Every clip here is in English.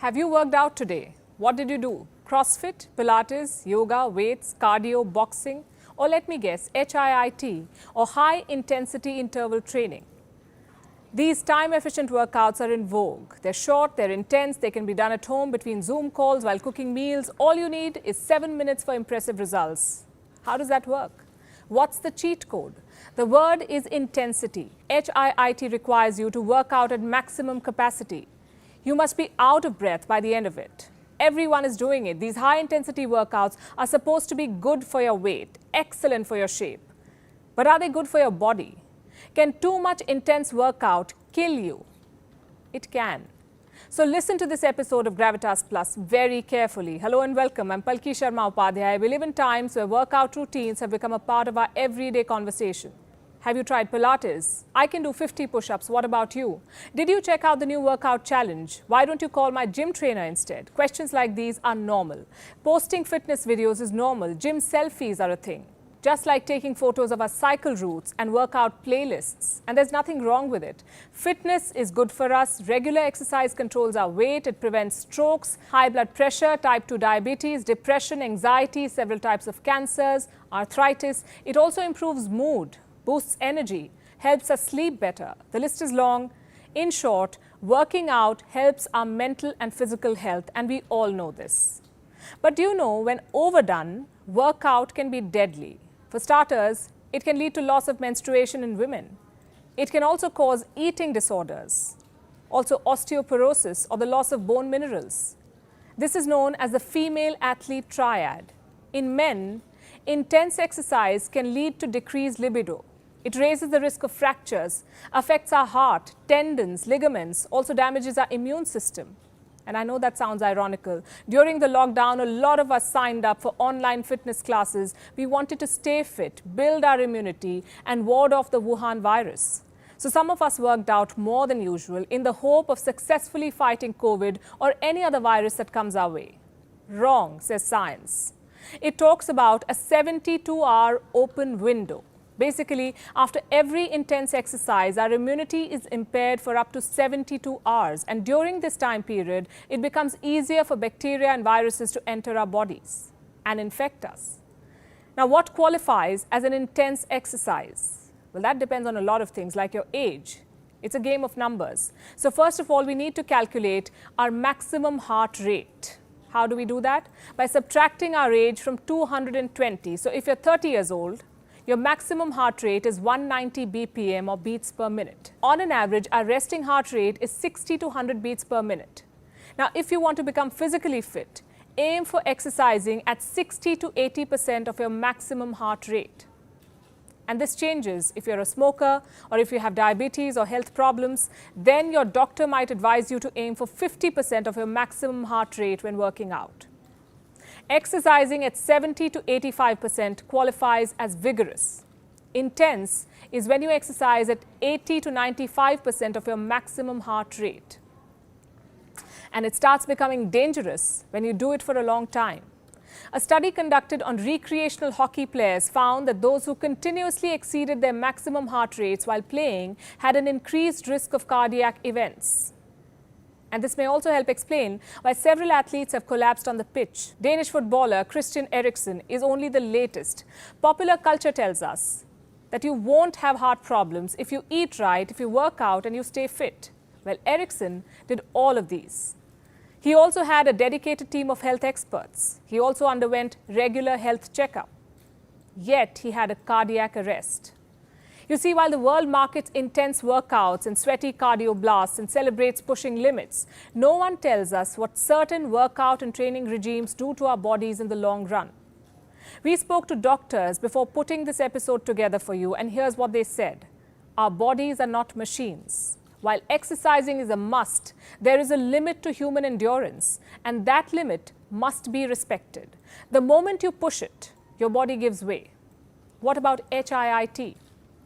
Have you worked out today? What did you do? CrossFit, Pilates, yoga, weights, cardio, boxing, or let me guess, HIIT or high intensity interval training? These time-efficient workouts are in vogue. They're short, they're intense, they can be done at home between Zoom calls while cooking meals. All you need is 7 minutes for impressive results. How does that work? What's the cheat code? The word is intensity. HIIT requires you to work out at maximum capacity. You must be out of breath by the end of it. Everyone is doing it. These high-intensity workouts are supposed to be good for your weight, excellent for your shape. But are they good for your body? Can too much intense workout kill you? It can. So listen to this episode of Gravitas Plus very carefully. Hello and welcome. I'm Palki Sharma Upadhyay. We live in times where workout routines have become a part of our everyday conversation. Have you tried Pilates? I can do 50 push-ups. What about you? Did you check out the new workout challenge? Why don't you call my gym trainer instead? Questions like these are normal. Posting fitness videos is normal. Gym selfies are a thing. Just like taking photos of our cycle routes and workout playlists. And there's nothing wrong with it. Fitness is good for us. Regular exercise controls our weight. It prevents strokes, high blood pressure, type 2 diabetes, depression, anxiety, several types of cancers, arthritis. It also improves mood, boosts energy, helps us sleep better. The list is long. In short, working out helps our mental and physical health, and we all know this. But do you know, when overdone, workout can be deadly. For starters, it can lead to loss of menstruation in women. It can also cause eating disorders, also osteoporosis or the loss of bone minerals. This is known as the female athlete triad. In men, intense exercise can lead to decreased libido. It raises the risk of fractures, affects our heart, tendons, ligaments, also damages our immune system. And I know that sounds ironical. During the lockdown, a lot of us signed up for online fitness classes. We wanted to stay fit, build our immunity, and ward off the Wuhan virus. So some of us worked out more than usual in the hope of successfully fighting COVID or any other virus that comes our way. Wrong, says science. It talks about a 72-hour open window. Basically, after every intense exercise, our immunity is impaired for up to 72 hours. And during this time period, it becomes easier for bacteria and viruses to enter our bodies and infect us. Now, what qualifies as an intense exercise? Well, that depends on a lot of things, like your age. It's a game of numbers. So first of all, we need to calculate our maximum heart rate. How do we do that? By subtracting our age from 220. So if you're 30 years old, your maximum heart rate is 190 BPM or beats per minute. On an average, our resting heart rate is 60 to 100 beats per minute. Now, if you want to become physically fit, aim for exercising at 60 to 80% of your maximum heart rate. And this changes if you're a smoker or if you have diabetes or health problems. Then your doctor might advise you to aim for 50% of your maximum heart rate when working out. Exercising at 70 to 85% qualifies as vigorous. Intense is when you exercise at 80 to 95% of your maximum heart rate. And it starts becoming dangerous when you do it for a long time. A study conducted on recreational hockey players found that those who continuously exceeded their maximum heart rates while playing had an increased risk of cardiac events. And this may also help explain why several athletes have collapsed on the pitch. Danish footballer Christian Eriksen is only the latest. Popular culture tells us that you won't have heart problems if you eat right, if you work out and you stay fit. Well, Eriksen did all of these. He also had a dedicated team of health experts. He also underwent regular health checkup. Yet he had a cardiac arrest. You see, while the world markets intense workouts and sweaty cardio blasts and celebrates pushing limits, no one tells us what certain workout and training regimes do to our bodies in the long run. We spoke to doctors before putting this episode together for you, and here's what they said. Our bodies are not machines. While exercising is a must, there is a limit to human endurance, and that limit must be respected. The moment you push it, your body gives way. What about HIIT?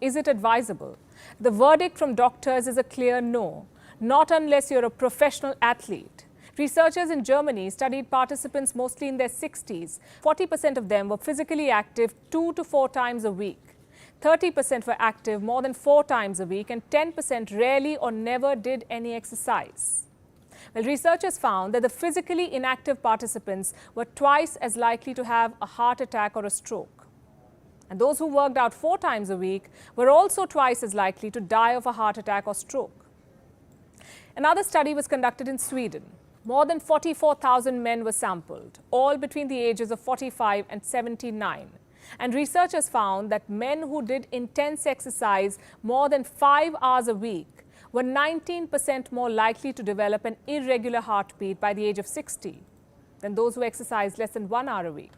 Is it advisable? The verdict from doctors is a clear no, not unless you're a professional athlete. Researchers in Germany studied participants mostly in their 60s. 40% of them were physically active 2 to 4 times a week. 30% were active more than 4 times a week, and 10% rarely or never did any exercise. Well, researchers found that the physically inactive participants were twice as likely to have a heart attack or a stroke. And those who worked out 4 times a week were also twice as likely to die of a heart attack or stroke. Another study was conducted in Sweden. More than 44,000 men were sampled, all between the ages of 45 and 79. And researchers found that men who did intense exercise more than 5 hours a week were 19% more likely to develop an irregular heartbeat by the age of 60 than those who exercised less than 1 hour a week.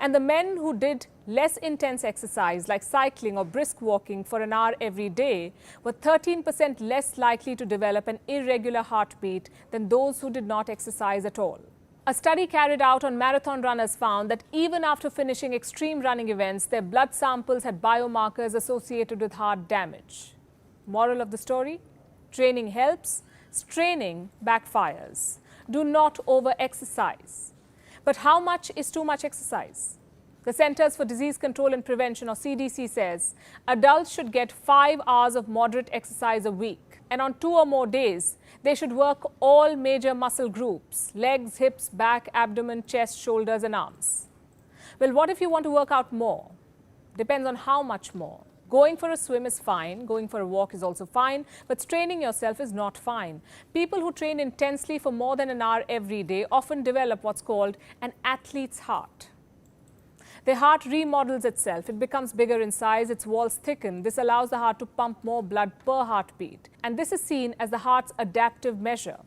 And the men who did less intense exercise like cycling or brisk walking for an hour every day were 13% less likely to develop an irregular heartbeat than those who did not exercise at all. A study carried out on marathon runners found that even after finishing extreme running events, their blood samples had biomarkers associated with heart damage. Moral of the story? Training helps, straining backfires. Do not over-exercise. But how much is too much exercise? The Centers for Disease Control and Prevention, or CDC, says adults should get 5 hours of moderate exercise a week. And on 2 or more days, they should work all major muscle groups: legs, hips, back, abdomen, chest, shoulders, and arms. Well, what if you want to work out more? Depends on how much more. Going for a swim is fine, going for a walk is also fine, but straining yourself is not fine. People who train intensely for more than an hour every day often develop what's called an athlete's heart. Their heart remodels itself. It becomes bigger in size, its walls thicken. This allows the heart to pump more blood per heartbeat. And this is seen as the heart's adaptive measure.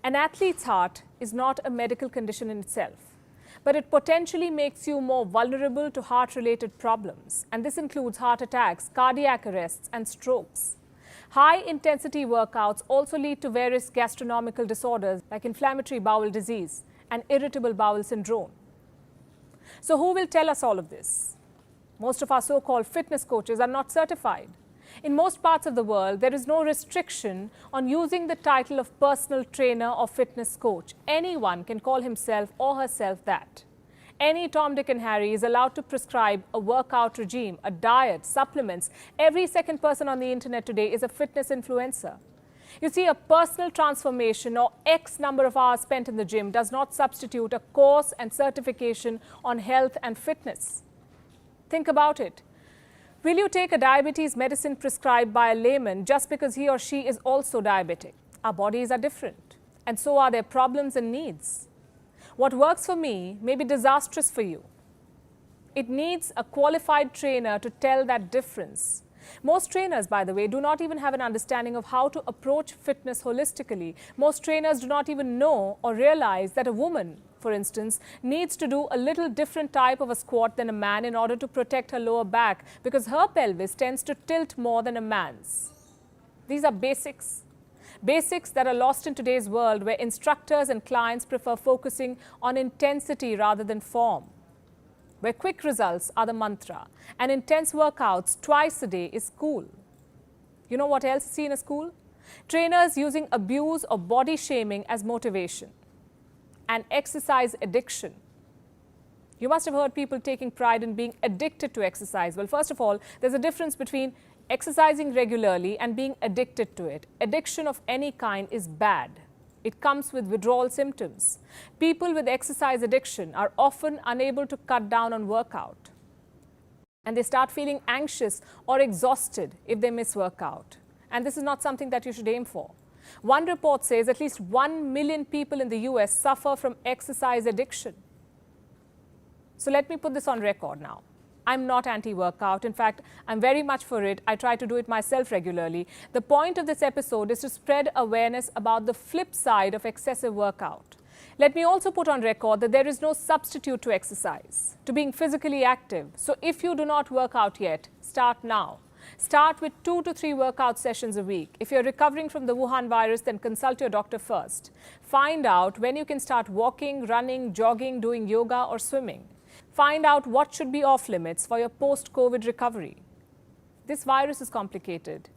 An athlete's heart is not a medical condition in itself, but it potentially makes you more vulnerable to heart-related problems. And this includes heart attacks, cardiac arrests, and strokes. High-intensity workouts also lead to various gastronomical disorders like inflammatory bowel disease and irritable bowel syndrome. So who will tell us all of this? Most of our so-called fitness coaches are not certified. In most parts of the world, there is no restriction on using the title of personal trainer or fitness coach. Anyone can call himself or herself that. Any Tom, Dick and Harry is allowed to prescribe a workout regime, a diet, supplements. Every second person on the internet today is a fitness influencer. You see, a personal transformation or X number of hours spent in the gym does not substitute a course and certification on health and fitness. Think about it. Will you take a diabetes medicine prescribed by a layman just because he or she is also diabetic? Our bodies are different, and so are their problems and needs. What works for me may be disastrous for you. It needs a qualified trainer to tell that difference. Most trainers, by the way, do not even have an understanding of how to approach fitness holistically. Most trainers do not even know or realize that a woman, for instance, needs to do a little different type of a squat than a man in order to protect her lower back because her pelvis tends to tilt more than a man's. These are basics. Basics that are lost in today's world where instructors and clients prefer focusing on intensity rather than form, where quick results are the mantra and intense workouts twice a day is cool. You know what else is seen as cool? Trainers using abuse or body shaming as motivation and exercise addiction. You must have heard people taking pride in being addicted to exercise. Well, first of all, there's a difference between exercising regularly and being addicted to it. Addiction of any kind is bad. It comes with withdrawal symptoms. People with exercise addiction are often unable to cut down on workout. And they start feeling anxious or exhausted if they miss workout. And this is not something that you should aim for. One report says at least 1 million people in the US suffer from exercise addiction. So let me put this on record now. I'm not anti-workout. In fact, I'm very much for it. I try to do it myself regularly. The point of this episode is to spread awareness about the flip side of excessive workout. Let me also put on record that there is no substitute to exercise, to being physically active. So if you do not work out yet, start now. Start with 2 to 3 workout sessions a week. If you're recovering from the Wuhan virus, then consult your doctor first. Find out when you can start walking, running, jogging, doing yoga or swimming. Find out what should be off limits for your post-COVID recovery. This virus is complicated,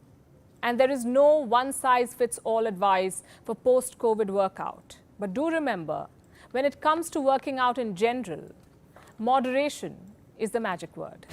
and there is no one-size-fits-all advice for post-COVID workout. But do remember, when it comes to working out in general, moderation is the magic word.